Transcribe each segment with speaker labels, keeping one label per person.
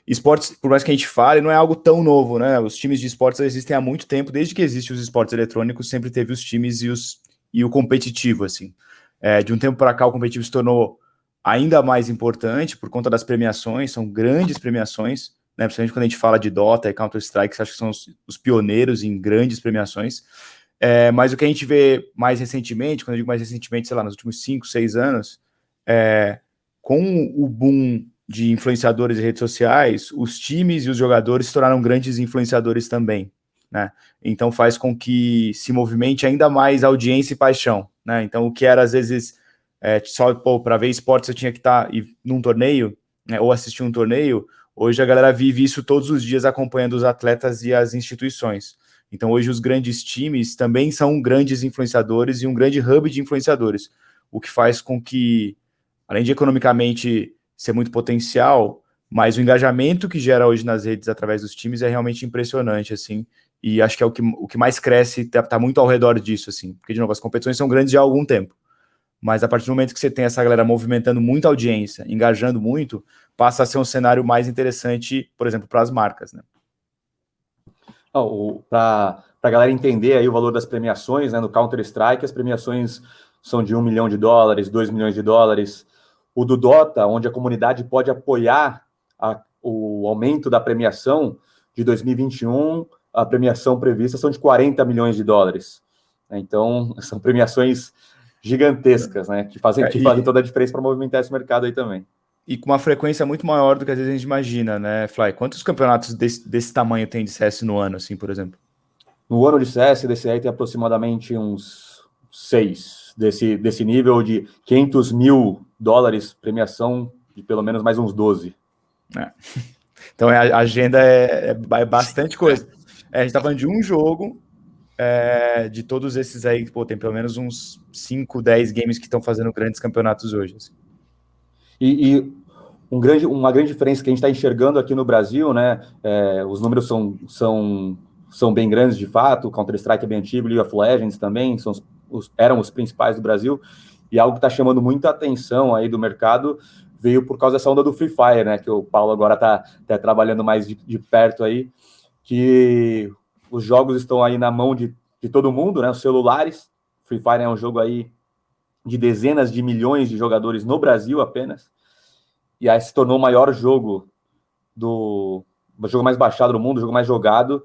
Speaker 1: esportes, por mais que a gente fale, não é algo tão novo, né? Os times de esportes existem há muito tempo, desde que existem os esportes eletrônicos, sempre teve os times e o competitivo, assim. De um tempo para cá, o competitivo se tornou ainda mais importante por conta das premiações, são grandes premiações, né? Principalmente quando a gente fala de Dota e Counter-Strike, acho que são os pioneiros em grandes premiações. Mas o que a gente vê mais recentemente, quando eu digo mais recentemente, sei lá, nos últimos 5, 6 anos, com o boom de influenciadores e redes sociais, os times e os jogadores se tornaram grandes influenciadores também, né? Então faz com que se movimente ainda mais audiência e paixão, né? Então o que era às vezes só para ver esportes eu tinha que estar num torneio, né, ou assistir um torneio, hoje a galera vive isso todos os dias acompanhando os atletas e as instituições. Então hoje os grandes times também são grandes influenciadores e um grande hub de influenciadores, o que faz com que, além de economicamente ser muito potencial, mas o engajamento que gera hoje nas redes através dos times é realmente impressionante, assim, e acho que é o que mais cresce, tá muito ao redor disso, assim, porque, de novo, as competições são grandes já há algum tempo, mas a partir do momento que você tem essa galera movimentando muita audiência, engajando muito, passa a ser um cenário mais interessante, por exemplo, para as marcas, né?
Speaker 2: Para a galera entender aí o valor das premiações, né, no Counter-Strike, as premiações são de $1 milhão, $2 milhões. O do Dota, onde a comunidade pode apoiar o aumento da premiação de 2021, a premiação prevista são de $40 milhões. Então, são premiações gigantescas, né, que fazem toda a diferença para movimentar esse mercado aí também.
Speaker 1: E com uma frequência muito maior do que às vezes a gente imagina, né, Fly? Quantos campeonatos desse tamanho tem de CS no ano, assim, por exemplo?
Speaker 2: No ano de CS, DCI tem aproximadamente uns 6 desse nível de $500 mil premiação de pelo menos mais uns 12.
Speaker 1: Então a agenda é bastante coisa. A gente tá falando de um jogo, de todos esses aí, tem pelo menos uns 5, 10 games que estão fazendo grandes campeonatos hoje. Assim.
Speaker 2: E uma grande diferença que a gente está enxergando aqui no Brasil, né? Os números são bem grandes de fato. Counter-Strike é bem antigo, League of Legends também eram os principais do Brasil. E algo que está chamando muita atenção aí do mercado veio por causa dessa onda do Free Fire, né? Que o Paulo agora está trabalhando mais de perto aí, que os jogos estão aí na mão de todo mundo, né? Os celulares. Free Fire é um jogo aí de dezenas de milhões de jogadores no Brasil apenas. E aí se tornou o maior jogo o jogo mais baixado do mundo, o jogo mais jogado.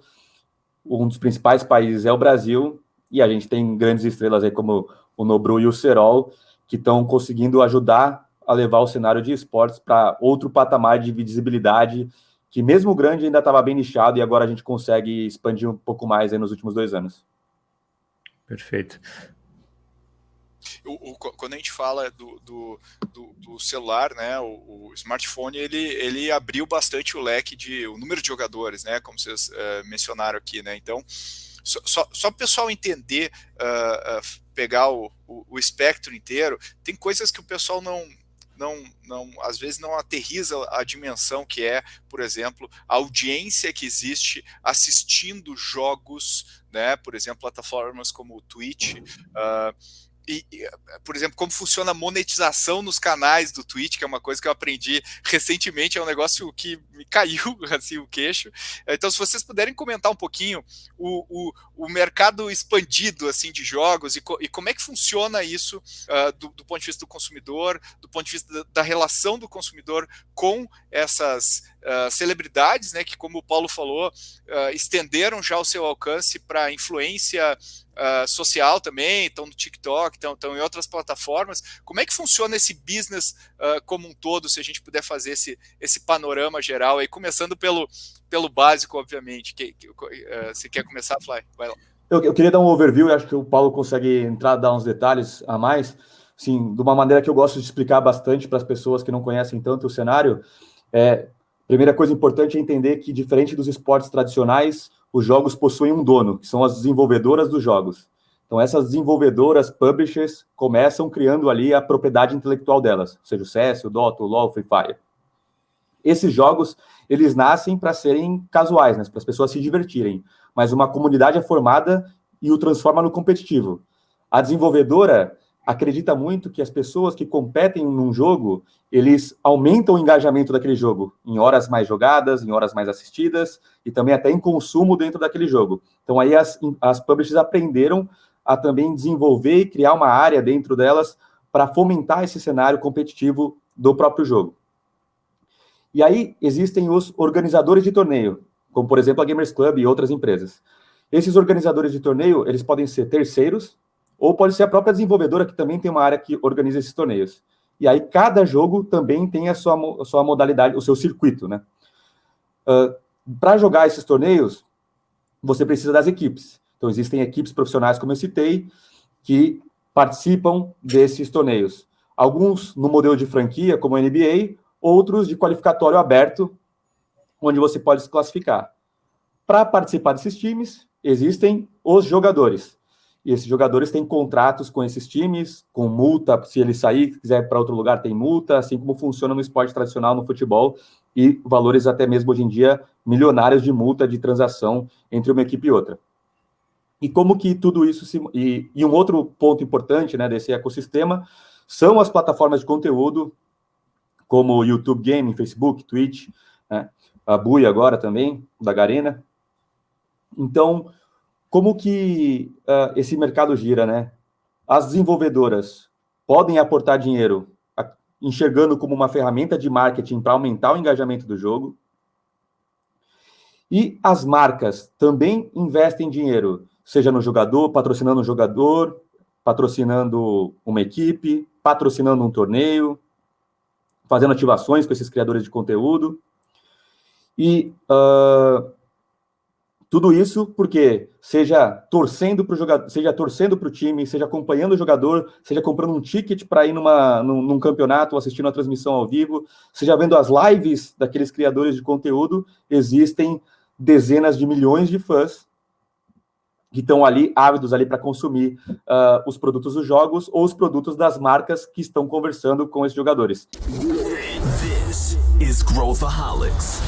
Speaker 2: Um dos principais países é o Brasil, e a gente tem grandes estrelas aí como o Nobru e o Serol, que estão conseguindo ajudar a levar o cenário de esportes para outro patamar de visibilidade, que mesmo grande ainda estava bem nichado, e agora a gente consegue expandir um pouco mais aí nos últimos 2 anos.
Speaker 1: Perfeito.
Speaker 3: Quando a gente fala do celular, né, o smartphone, ele abriu bastante o leque o número de jogadores, né, como vocês mencionaram aqui, né, então só o pessoal entender, pegar o espectro inteiro, tem coisas que o pessoal às vezes não aterriza a dimensão que é, por exemplo, a audiência que existe assistindo jogos, né, por exemplo, plataformas como o Twitch, por exemplo, como funciona a monetização nos canais do Twitch, que é uma coisa que eu aprendi recentemente, é um negócio que me caiu assim, o queixo. Então, se vocês puderem comentar um pouquinho o mercado expandido assim, de jogos e como é que funciona isso do ponto de vista do consumidor, do ponto de vista da relação do consumidor com essas celebridades, né, que, como o Paulo falou, estenderam já o seu alcance para influência social também, estão no TikTok, estão em outras plataformas. Como é que funciona esse business como um todo, se a gente puder fazer esse panorama geral, aí, começando pelo básico, obviamente. Você quer começar, Fly? Vai lá.
Speaker 2: Eu queria dar um overview, e acho que o Paulo consegue entrar, dar uns detalhes a mais, assim, de uma maneira que eu gosto de explicar bastante para as pessoas que não conhecem tanto o cenário. Primeira coisa importante é entender que, diferente dos esportes tradicionais, os jogos possuem um dono, que são as desenvolvedoras dos jogos. Então, essas desenvolvedoras, publishers, começam criando ali a propriedade intelectual delas, ou seja, o CS, o Dota, o LoL, o Free Fire. Esses jogos, eles nascem para serem casuais, né, para as pessoas se divertirem, mas uma comunidade é formada e o transforma no competitivo. A desenvolvedora, acredita muito que as pessoas que competem num jogo, eles aumentam o engajamento daquele jogo, em horas mais jogadas, em horas mais assistidas, e também até em consumo dentro daquele jogo. Então aí as publishers aprenderam a também desenvolver e criar uma área dentro delas para fomentar esse cenário competitivo do próprio jogo. E aí existem os organizadores de torneio, como por exemplo a Gamers Club e outras empresas. Esses organizadores de torneio, eles podem ser terceiros, ou pode ser a própria desenvolvedora, que também tem uma área que organiza esses torneios. E aí cada jogo também tem a sua modalidade, o seu circuito, né? Para jogar esses torneios, você precisa das equipes. Então existem equipes profissionais, como eu citei, que participam desses torneios. Alguns no modelo de franquia, como a NBA, outros de qualificatório aberto, onde você pode se classificar. Para participar desses times, existem os jogadores. E esses jogadores têm contratos com esses times, com multa, se ele sair, quiser ir para outro lugar, tem multa, assim como funciona no esporte tradicional, no futebol, e valores até mesmo hoje em dia milionários de multa de transação entre uma equipe e outra. E como que tudo isso e um outro ponto importante, né, desse ecossistema são as plataformas de conteúdo, como o YouTube Gaming, Facebook, Twitch, né, a Bui agora também, da Garena. Então, como que esse mercado gira, né? As desenvolvedoras podem aportar dinheiro enxergando como uma ferramenta de marketing para aumentar o engajamento do jogo. E as marcas também investem dinheiro, seja no jogador, patrocinando um jogador, patrocinando uma equipe, patrocinando um torneio, fazendo ativações com esses criadores de conteúdo. E tudo isso porque seja torcendo para o jogador, seja torcendo para o time, seja acompanhando o jogador, seja comprando um ticket para ir num campeonato ou assistindo a transmissão ao vivo, seja vendo as lives daqueles criadores de conteúdo, existem dezenas de milhões de fãs que estão ali, ávidos ali para consumir os produtos dos jogos ou os produtos das marcas que estão conversando com esses jogadores.
Speaker 4: This is Growthaholics.